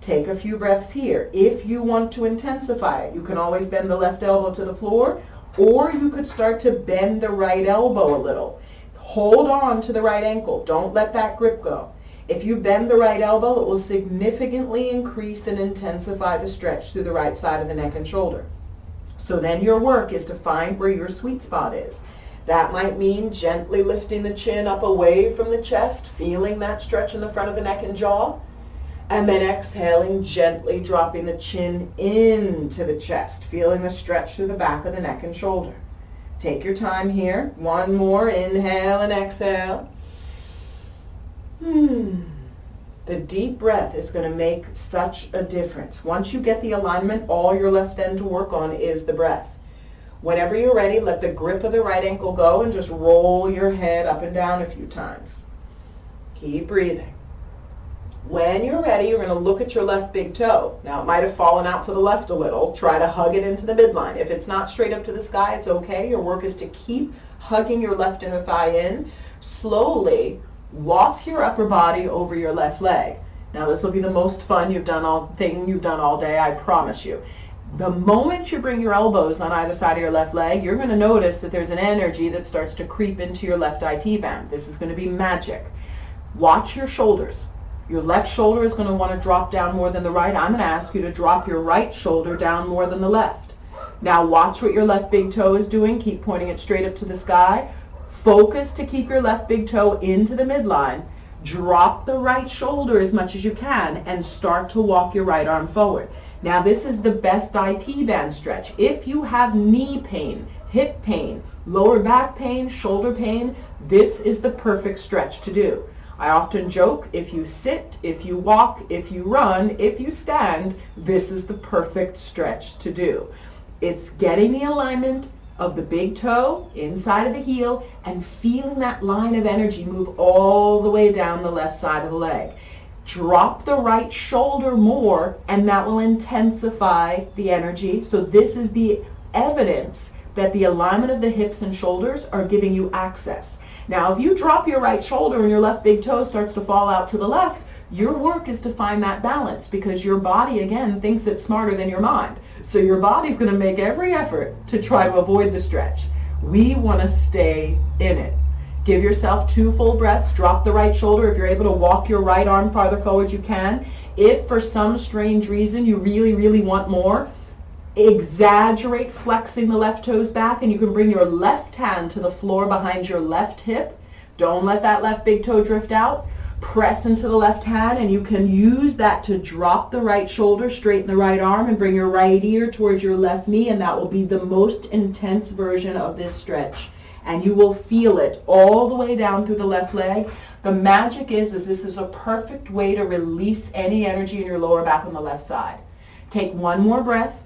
Take a few breaths here. If you want to intensify it, you can always bend the left elbow to the floor, or you could start to bend the right elbow a little. Hold on to the right ankle. Don't let that grip go. If you bend the right elbow, it will significantly increase and intensify the stretch through the right side of the neck and shoulder. So then your work is to find where your sweet spot is. That might mean gently lifting the chin up away from the chest, feeling that stretch in the front of the neck and jaw, and then exhaling, gently dropping the chin into the chest, feeling the stretch through the back of the neck and shoulder. Take your time here. One more. Inhale and exhale. The deep breath is going to make such a difference. Once you get the alignment, all you're left then to work on is the breath. Whenever you're ready, let the grip of the right ankle go and just roll your head up and down a few times. Keep breathing. When you're ready, you're going to look at your left big toe. Now, it might have fallen out to the left a little. Try to hug it into the midline. If it's not straight up to the sky, it's okay. Your work is to keep hugging your left inner thigh in. Slowly walk your upper body over your left leg. Now, this will be the most fun you've done all day, I promise you. The moment you bring your elbows on either side of your left leg, you're going to notice that there's an energy that starts to creep into your left IT band. This is going to be magic. Watch your shoulders. Your left shoulder is going to want to drop down more than the right. I'm going to ask you to drop your right shoulder down more than the left. Now watch what your left big toe is doing. Keep pointing it straight up to the sky. Focus to keep your left big toe into the midline. Drop the right shoulder as much as you can and start to walk your right arm forward. Now this is the best IT band stretch. If you have knee pain, hip pain, lower back pain, shoulder pain, this is the perfect stretch to do. I often joke, if you sit, if you walk, if you run, if you stand, this is the perfect stretch to do. It's getting the alignment of the big toe inside of the heel and feeling that line of energy move all the way down the left side of the leg. Drop the right shoulder more and that will intensify the energy. So this is the evidence that the alignment of the hips and shoulders are giving you access. Now, if you drop your right shoulder and your left big toe starts to fall out to the left, your work is to find that balance because your body, again, thinks it's smarter than your mind. So your body's going to make every effort to try to avoid the stretch. We want to stay in it. Give yourself 2 full breaths. Drop the right shoulder. If you're able to walk your right arm farther forward, you can. If for some strange reason you really, really want more, exaggerate flexing the left toes back, and you can bring your left hand to the floor behind your left hip. Don't let that left big toe drift out. Press into the left hand, and you can use that to drop the right shoulder, straighten the right arm, and bring your right ear towards your left knee, and that will be the most intense version of this stretch. And you will feel it all the way down through the left leg. The magic is this is a perfect way to release any energy in your lower back on the left side. Take one more breath.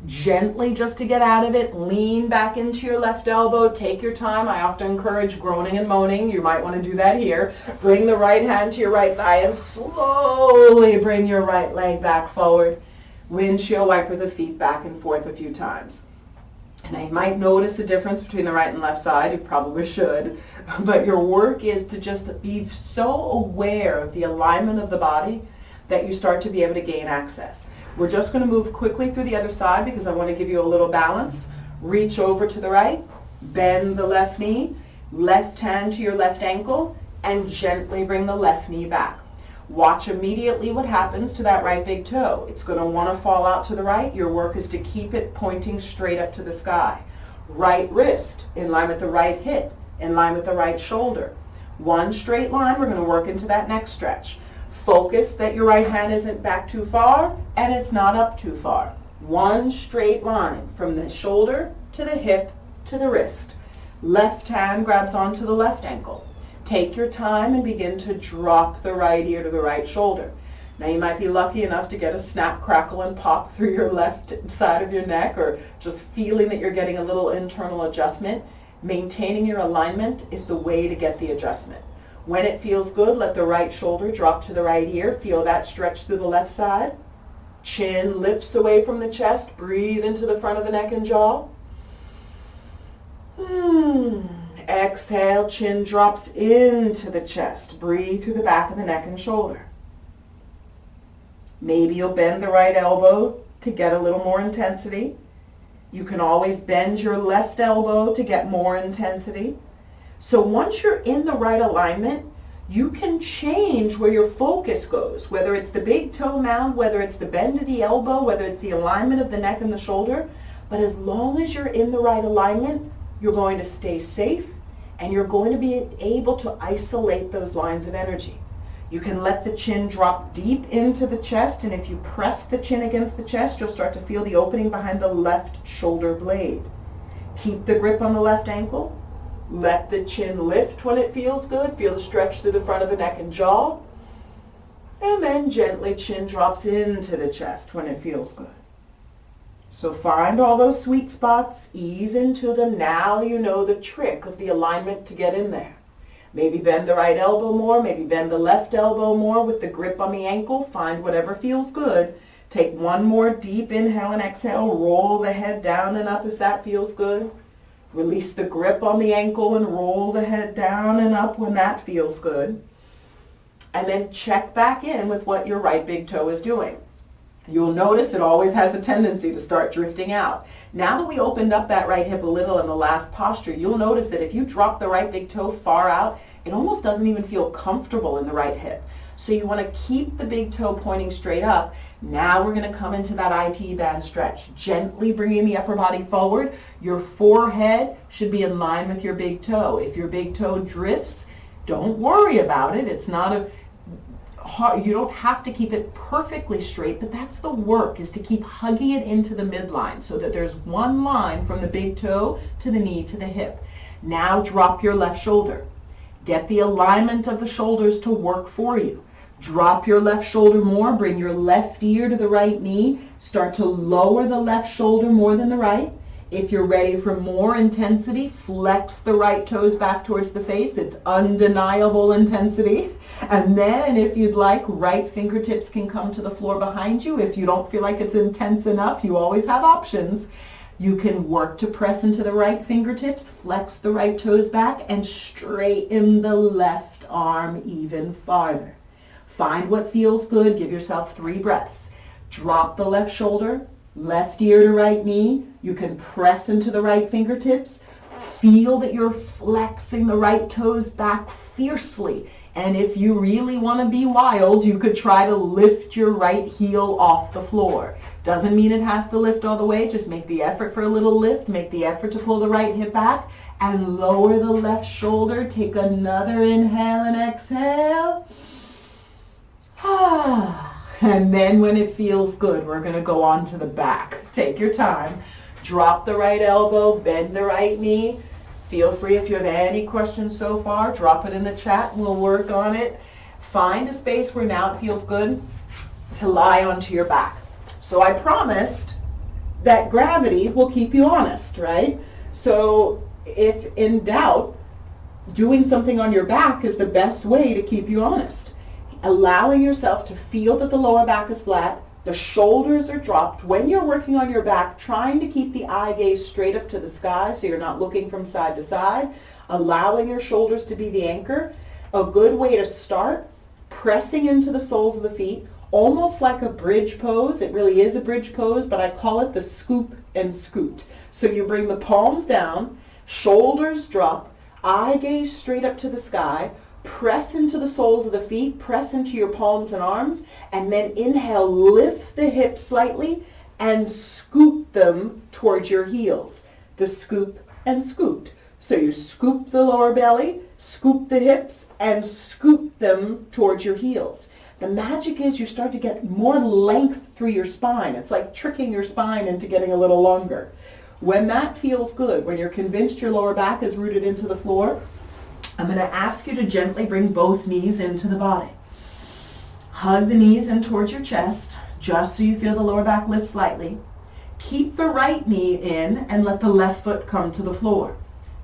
Gently, just to get out of it, lean back into your left elbow. Take your time. I often encourage groaning and moaning. You might want to do that here. Bring the right hand to your right thigh and slowly bring your right leg back forward. Windshield wiper the feet back and forth a few times. And you might notice the difference between the right and left side. You probably should. But your work is to just be so aware of the alignment of the body that you start to be able to gain access. We're just going to move quickly through the other side because I want to give you a little balance. Reach over to the right, bend the left knee, left hand to your left ankle, and gently bring the left knee back. Watch immediately what happens to that right big toe. It's going to want to fall out to the right. Your work is to keep it pointing straight up to the sky. Right wrist in line with the right hip, in line with the right shoulder. One straight line, we're going to work into that next stretch. Focus that your right hand isn't back too far and it's not up too far. One straight line from the shoulder to the hip to the wrist. Left hand grabs onto the left ankle. Take your time and begin to drop the right ear to the right shoulder. Now you might be lucky enough to get a snap, crackle, and pop through your left side of your neck, or just feeling that you're getting a little internal adjustment. Maintaining your alignment is the way to get the adjustment. When it feels good, let the right shoulder drop to the right ear. Feel that stretch through the left side. Chin lifts away from the chest. Breathe into the front of the neck and jaw. Exhale, chin drops into the chest. Breathe through the back of the neck and shoulder. Maybe you'll bend the right elbow to get a little more intensity. You can always bend your left elbow to get more intensity. So once you're in the right alignment, you can change where your focus goes, whether it's the big toe mound, whether it's the bend of the elbow, whether it's the alignment of the neck and the shoulder. But as long as you're in the right alignment, you're going to stay safe, and you're going to be able to isolate those lines of energy. You can let the chin drop deep into the chest, and if you press the chin against the chest, you'll start to feel the opening behind the left shoulder blade. Keep the grip on the left ankle. Let the chin lift when it feels good. Feel the stretch through the front of the neck and jaw. And then gently chin drops into the chest when it feels good. So find all those sweet spots, ease into them. Now you know the trick of the alignment to get in there. Maybe bend the right elbow more, maybe bend the left elbow more with the grip on the ankle. Find whatever feels good. Take one more deep inhale and exhale. Roll the head down and up if that feels good. Release the grip on the ankle and roll the head down and up when that feels good. And then check back in with what your right big toe is doing. You'll notice it always has a tendency to start drifting out. Now that we opened up that right hip a little in the last posture, you'll notice that if you drop the right big toe far out, it almost doesn't even feel comfortable in the right hip. So you want to keep the big toe pointing straight up. Now we're going to come into that IT band stretch, gently bringing the upper body forward. Your forehead should be in line with your big toe. If your big toe drifts, don't worry about it. It's not a you don't have to keep it perfectly straight, but that's the work, is to keep hugging it into the midline so that there's one line from the big toe to the knee to the hip. Now drop your left shoulder. Get the alignment of the shoulders to work for you. Drop your left shoulder more, bring your left ear to the right knee. Start to lower the left shoulder more than the right. If you're ready for more intensity, flex the right toes back towards the face. It's undeniable intensity. And then if you'd like, right fingertips can come to the floor behind you. If you don't feel like it's intense enough, you always have options. You can work to press into the right fingertips, flex the right toes back, and straighten the left arm even farther. Find what feels good. Give yourself 3 breaths. Drop the left shoulder, left ear to right knee. You can press into the right fingertips. Feel that you're flexing the right toes back fiercely. And if you really want to be wild, you could try to lift your right heel off the floor. Doesn't mean it has to lift all the way. Just make the effort for a little lift. Make the effort to pull the right hip back and lower the left shoulder. Take another inhale and exhale. And then when it feels good, we're going to go on to the back. Take your time. Drop the right elbow, bend the right knee. Feel free, if you have any questions so far, drop it in the chat and we'll work on it. Find a space where now it feels good to lie onto your back. So I promised that gravity will keep you honest, right? So if in doubt, doing something on your back is the best way to keep you honest. Allowing yourself to feel that the lower back is flat, the shoulders are dropped. When you're working on your back, trying to keep the eye gaze straight up to the sky so you're not looking from side to side, allowing your shoulders to be the anchor. A good way to start, pressing into the soles of the feet, almost like a bridge pose. It really is a bridge pose, but I call it the scoop and scoot. So you bring the palms down, shoulders drop, eye gaze straight up to the sky, press into the soles of the feet, press into your palms and arms, and then inhale, lift the hips slightly and scoop them towards your heels. The scoop and scoot. So you scoop the lower belly, scoop the hips, and scoop them towards your heels. The magic is you start to get more length through your spine. It's like tricking your spine into getting a little longer. When that feels good, when you're convinced your lower back is rooted into the floor, I'm going to ask you to gently bring both knees into the body. Hug the knees in towards your chest, just so you feel the lower back lift slightly. Keep the right knee in and let the left foot come to the floor.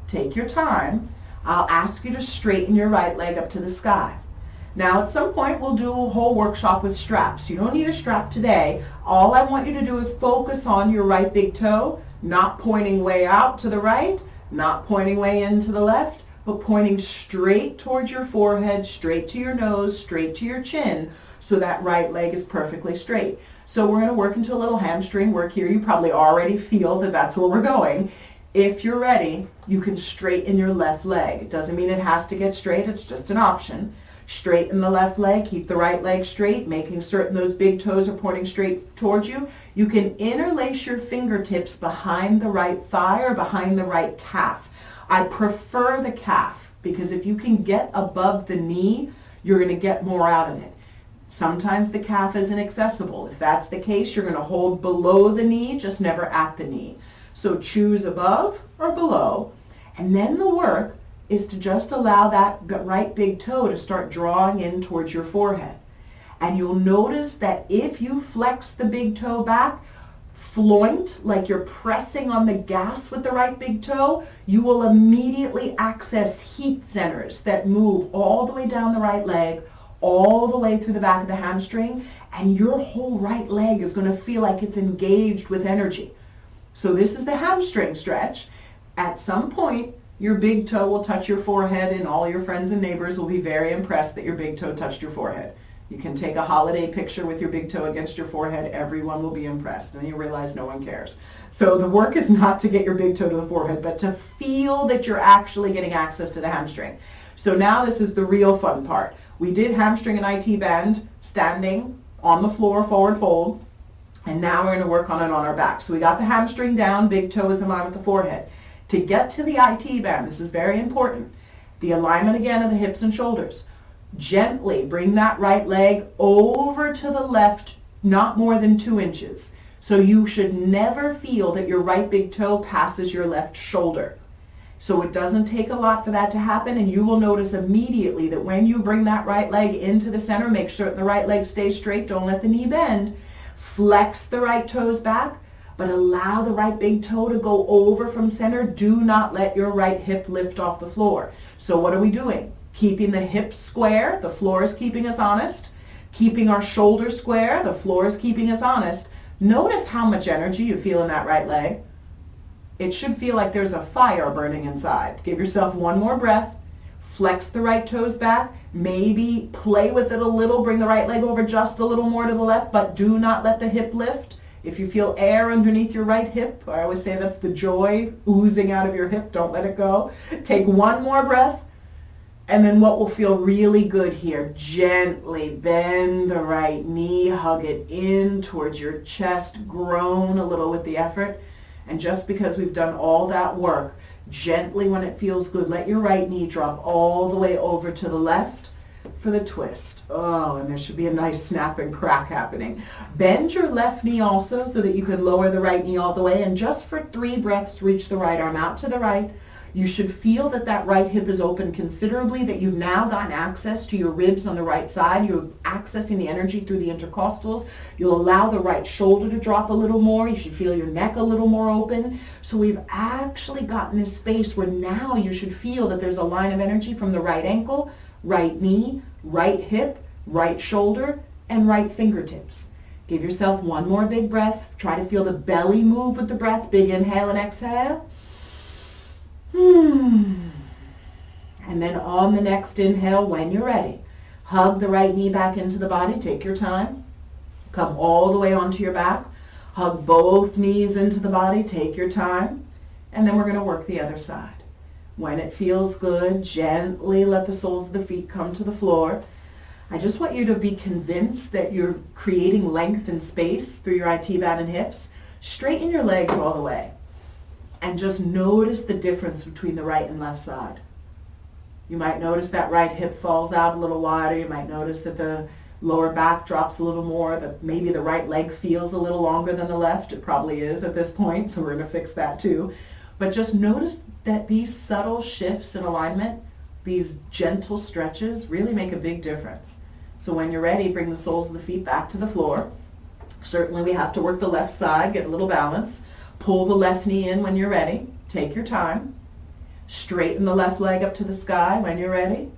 Take your time. I'll ask you to straighten your right leg up to the sky. Now at some point we'll do a whole workshop with straps. You don't need a strap today. All I want you to do is focus on your right big toe, not pointing way out to the right, not pointing way into the left, but pointing straight towards your forehead, straight to your nose, straight to your chin, so that right leg is perfectly straight. So we're going to work into a little hamstring work here. You probably already feel that that's where we're going. If you're ready, you can straighten your left leg. It doesn't mean it has to get straight, it's just an option. Straighten the left leg, keep the right leg straight, making certain those big toes are pointing straight towards you. You can interlace your fingertips behind the right thigh or behind the right calf. I prefer the calf because if you can get above the knee, you're going to get more out of it. Sometimes the calf isn't accessible. If that's the case, you're going to hold below the knee, just never at the knee. So choose above or below, and then the work is to just allow that right big toe to start drawing in towards your forehead. And you'll notice that if you flex the big toe back, floint, like you're pressing on the gas with the right big toe, you will immediately access heat centers that move all the way down the right leg, all the way through the back of the hamstring, and your whole right leg is going to feel like it's engaged with energy. So this is the hamstring stretch. At some point, your big toe will touch your forehead, and all your friends and neighbors will be very impressed that your big toe touched your forehead. You can take a holiday picture with your big toe against your forehead. Everyone will be impressed, and you realize no one cares. So the work is not to get your big toe to the forehead, but to feel that you're actually getting access to the hamstring. So now this is the real fun part. We did hamstring and IT band standing on the floor, forward fold, and now we're going to work on it on our back. So we got the hamstring down, big toe is in line with the forehead. To get to the IT band, this is very important, the alignment again of the hips and shoulders. Gently bring that right leg over to the left, not more than 2 inches. So you should never feel that your right big toe passes your left shoulder. So it doesn't take a lot for that to happen, and you will notice immediately that when you bring that right leg into the center, make sure the right leg stays straight, don't let the knee bend. Flex the right toes back, but allow the right big toe to go over from center. Do not let your right hip lift off the floor. So what are we doing? Keeping the hips square, the floor is keeping us honest. Keeping our shoulders square, the floor is keeping us honest. Notice how much energy you feel in that right leg. It should feel like there's a fire burning inside. Give yourself one more breath. Flex the right toes back. Maybe play with it a little. Bring the right leg over just a little more to the left, but do not let the hip lift. If you feel air underneath your right hip, I always say that's the joy oozing out of your hip. Don't let it go. Take one more breath. And then what will feel really good here, gently bend the right knee, hug it in towards your chest, groan a little with the effort. And just because we've done all that work, gently when it feels good, let your right knee drop all the way over to the left for the twist. Oh, and there should be a nice snap and crack happening. Bend your left knee also so that you can lower the right knee all the way. And just for 3 breaths, reach the right arm out to the right. You should feel that that right hip is open considerably, that you've now gotten access to your ribs on the right side. You're accessing the energy through the intercostals. You'll allow the right shoulder to drop a little more. You should feel your neck a little more open. So we've actually gotten this space where now you should feel that there's a line of energy from the right ankle, right knee, right hip, right shoulder, and right fingertips. Give yourself one more big breath. Try to feel the belly move with the breath. Big inhale and exhale. And then on the next inhale, when you're ready, hug the right knee back into the body. Take your time. Come all the way onto your back. Hug both knees into the body. Take your time. And then we're going to work the other side. When it feels good, gently let the soles of the feet come to the floor. I just want you to be convinced that you're creating length and space through your IT band and hips. Straighten your legs all the way. And just notice the difference between the right and left side. You might notice that right hip falls out a little wider. You might notice that the lower back drops a little more, that maybe the right leg feels a little longer than the left. It probably is at this point, so we're going to fix that too. But just notice that these subtle shifts in alignment, these gentle stretches, really make a big difference. So when you're ready, bring the soles of the feet back to the floor. Certainly we have to work the left side, get a little balance. Pull the left knee in when you're ready. Take your time. Straighten the left leg up to the sky when you're ready.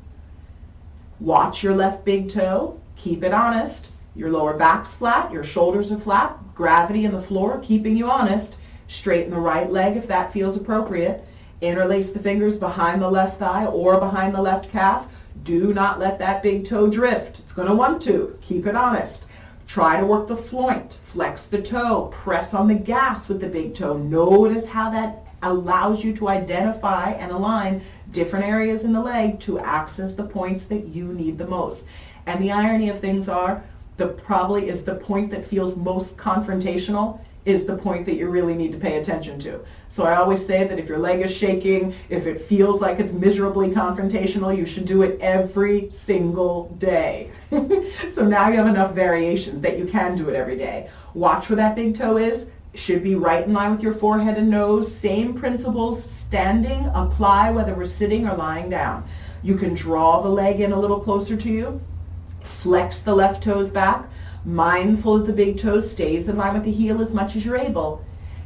Watch your left big toe. Keep it honest. Your lower back's flat. Your shoulders are flat. Gravity in the floor keeping you honest. Straighten the right leg if that feels appropriate. Interlace the fingers behind the left thigh or behind the left calf. Do not let that big toe drift. It's going to want to. Keep it honest. Try to work the floint, flex the toe, press on the gas with the big toe. Notice how that allows you to identify and align different areas in the leg to access the points that you need the most. And the irony of things are, probably is the point that feels most confrontational is the point that you really need to pay attention to. So I always say that if your leg is shaking, if it feels like it's miserably confrontational, you should do it every single day. So now you have enough variations that you can do it every day. Watch where that big toe is. It should be right in line with your forehead and nose. Same principles, standing, apply whether we're sitting or lying down. You can draw the leg in a little closer to you. Flex the left toes back. Mindful that the big toe stays in line with the heel as much as you're able.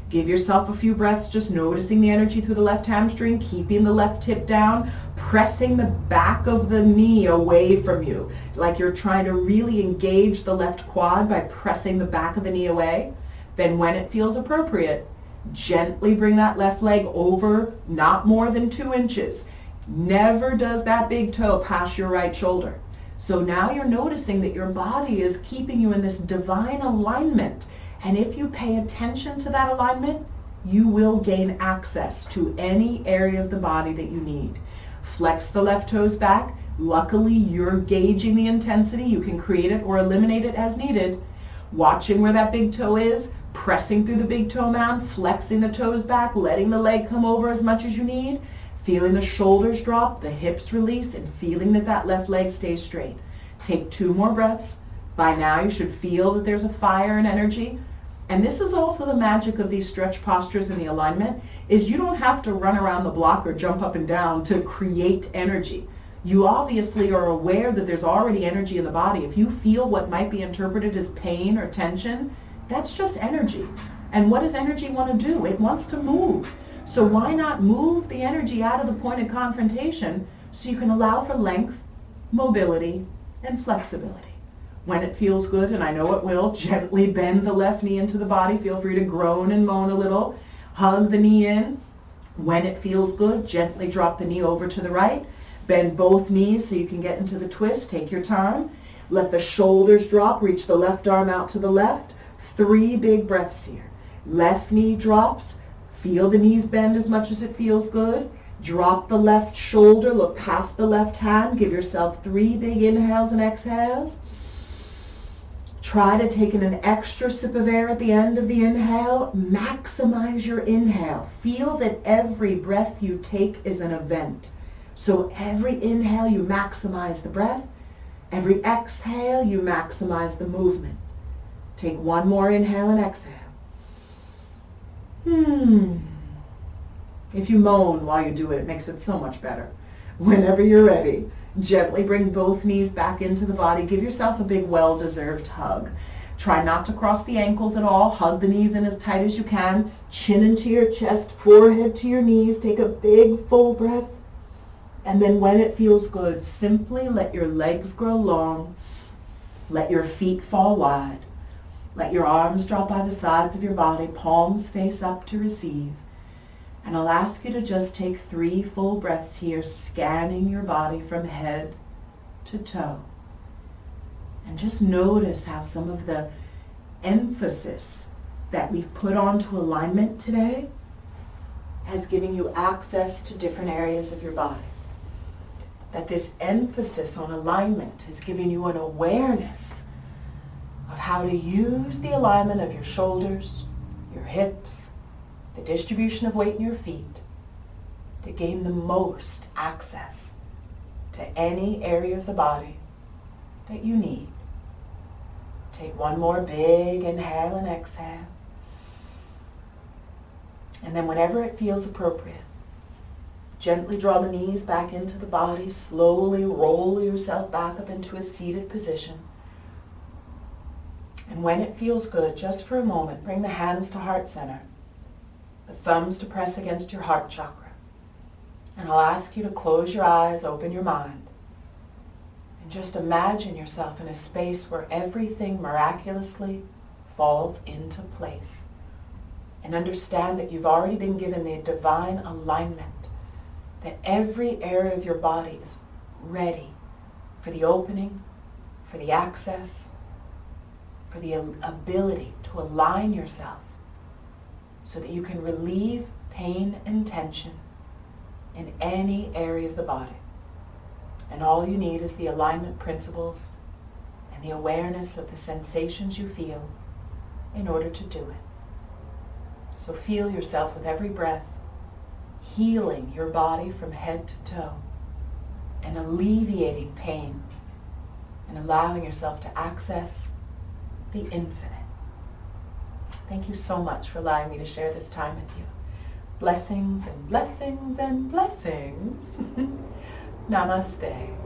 Give yourself a few breaths just noticing the energy through the left hamstring, keeping the left hip down, pressing the back of the knee away from you, like you're trying to really engage the left quad by pressing the back of the knee away. Then when it feels appropriate, gently bring that left leg over, not more than 2 inches. Never does that big toe pass your right shoulder. So now you're noticing that your body is keeping you in this divine alignment. And if you pay attention to that alignment, you will gain access to any area of the body that you need. Flex the left toes back. Luckily, you're gauging the intensity. You can create it or eliminate it as needed. Watching where that big toe is, pressing through the big toe mound, flexing the toes back, letting the leg come over as much as you need. Feeling the shoulders drop, the hips release, and feeling that that left leg stays straight. Take 2 more breaths. By now you should feel that there's a fire and energy. And this is also the magic of these stretch postures and the alignment, is you don't have to run around the block or jump up and down to create energy. You obviously are aware that there's already energy in the body. If you feel what might be interpreted as pain or tension, that's just energy. And what does energy want to do? It wants to move. So why not move the energy out of the point of confrontation so you can allow for length, mobility, and flexibility. When it feels good, and I know it will, gently bend the left knee into the body. Feel free to groan and moan a little. Hug the knee in. When it feels good, gently drop the knee over to the right. Bend both knees so you can get into the twist. Take your time. Let the shoulders drop. Reach the left arm out to the left. 3 big breaths here. Left knee drops. Feel the knees bend as much as it feels good. Drop the left shoulder. Look past the left hand. Give yourself 3 big inhales and exhales. Try to take in an extra sip of air at the end of the inhale. Maximize your inhale. Feel that every breath you take is an event. So every inhale you maximize the breath. Every exhale you maximize the movement. Take 1 more inhale and exhale. If you moan while you do it, it makes it so much better. Whenever you're ready, gently bring both knees back into the body. Give yourself a big, well-deserved hug. Try not to cross the ankles at all. Hug the knees in as tight as you can. Chin into your chest, forehead to your knees. Take a big, full breath. And then when it feels good, simply let your legs grow long. Let your feet fall wide. Let your arms drop by the sides of your body, palms face up to receive. And I'll ask you to just take 3 full breaths here, scanning your body from head to toe. And just notice how some of the emphasis that we've put onto alignment today has given you access to different areas of your body. That this emphasis on alignment has given you an awareness of how to use the alignment of your shoulders, your hips, the distribution of weight in your feet to gain the most access to any area of the body that you need. Take 1 more big inhale and exhale. And then whenever it feels appropriate, gently draw the knees back into the body. Slowly roll yourself back up into a seated position. And when it feels good, just for a moment, bring the hands to heart center, the thumbs to press against your heart chakra. And I'll ask you to close your eyes, open your mind, and just imagine yourself in a space where everything miraculously falls into place. And understand that you've already been given the divine alignment, that every area of your body is ready for the opening, for the access, for the ability to align yourself so that you can relieve pain and tension in any area of the body. And all you need is the alignment principles and the awareness of the sensations you feel in order to do it. So feel yourself with every breath, healing your body from head to toe and alleviating pain and allowing yourself to access the infinite. Thank you so much for allowing me to share this time with you. Blessings and blessings and blessings. Namaste.